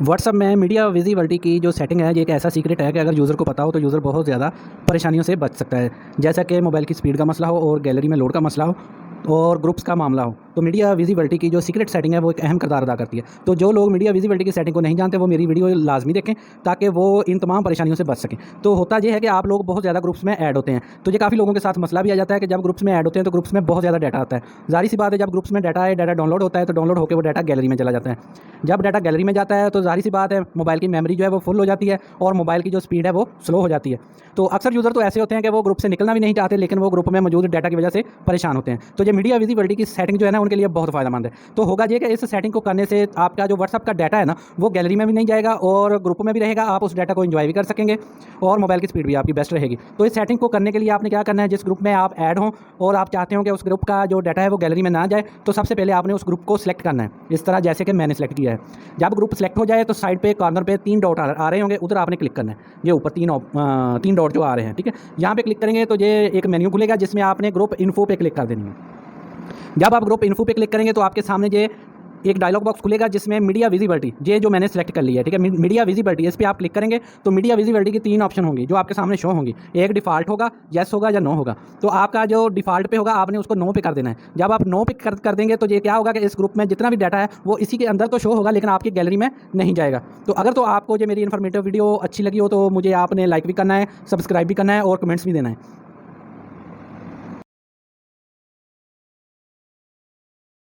WhatsApp में media visibility की जो सेटिंग है ये एक ऐसा सीक्रेट है कि अगर यूज़र को पता हो तो यूज़र बहुत ज़्यादा परेशानियों से बच सकता है। जैसा कि मोबाइल की स्पीड का मसला हो और गैलरी में लोड का मसला हो और ग्रुप्स का मामला हो, तो मीडिया विजिबिलिटी की जो सीक्रेट सेटिंग है वो एक अहम किरदार अदा करती है। तो जो लोग मीडिया विजिबिलिटी की सेटिंग को नहीं जानते वो मेरी वीडियो लाजमी देखें ताकि वो इन तमाम परेशानियों से बच सकें। तो होता ये है कि आप लोग बहुत ज़्यादा ग्रुप्स में ऐड होते हैं, तो ये काफ़ी लोगों के साथ मसला भी आ जाता है कि जब ग्रुप्स में ऐड होते हैं तो ग्रुप्स में बहुत ज़्यादा डाटा आता है। ज़ाहिर सी बात है, जब ग्रुप्स में डाटा डाउनलोड होता है तो डाउनलोड होकर वो डाटा गैलरी में चला जाता है। जब डाटा गैलरी में जाता है तो ज़ाहिर सी बात है मोबाइल की मेमोरी जो है वो फुल हो जाती है और मोबाइल की जो स्पीड है वो स्लो हो जाती है। तो अक्सर यूज़र तो ऐसे होते हैं कि वो ग्रुप से निकलना भी नहीं चाहते, लेकिन वो ग्रुप में मौजूद डाटा की वजह से परेशान होते हैं। तो ये मीडिया विजिबिलिटी की सेटिंग जो है ना उनके लिए बहुत फ़ायदेमंद है। तो होगा ये कि इस सेटिंग को करने से आपका जो व्हाट्सअप का डाटा है ना वो गैलरी में भी नहीं जाएगा और ग्रुप में भी रहेगा, आप उस डाटा को एंजॉय भी कर सकेंगे और मोबाइल की स्पीड भी आपकी बेस्ट रहेगी। तो इस सेटिंग को करने के लिए आपने क्या करना है, जिस ग्रुप में आप ऐड हों और आप चाहते हो कि उस ग्रुप का जो डाटा है वो गैलरी में ना जाए, तो सबसे पहले आपने उस ग्रुप को सिलेक्ट करना है, इस तरह जैसे कि मैंने सेलेक्ट किया है। जब ग्रुप सेलेक्ट हो जाए तो साइड पे कॉर्नर पे 3 डॉट आ रहे होंगे, उधर आपने क्लिक करना है। ये ऊपर 3 डॉट जो आ रहे हैं, ठीक है, यहाँ पे क्लिक करेंगे तो ये एक मेन्यू खुलेगा जिसमें आपने ग्रुप इन्फो पे क्लिक कर देनी है। जब आप ग्रुप इन्फो पे क्लिक करेंगे तो आपके सामने ये एक डायलॉग बॉक्स खुलेगा जिसमें मीडिया विजिबिलिटी, ये जो मैंने सेलेक्ट कर लिया है, ठीक है, मीडिया विजिबिलिटी, इस पर आप क्लिक करेंगे तो मीडिया विजिबिलिटी की 3 ऑप्शन होंगी जो आपके सामने शो होंगी। एक डिफ़ॉल्ट होगा, येस होगा या नो होगा। तो आपका जो डिफ़ॉल्ट पे होगा आपने उसको नो पे कर देना है। जब आप नो पे कर देंगे तो ये क्या होगा कि इस ग्रुप में जितना भी डाटा है वो इसी के अंदर तो शो होगा लेकिन आपकी गैलरी में नहीं जाएगा। तो अगर तो आपको जो मेरी इन्फॉर्मेटिव वीडियो अच्छी लगी हो तो मुझे आपने लाइक भी करना है, सब्सक्राइब भी करना है और कमेंट्स भी देना है।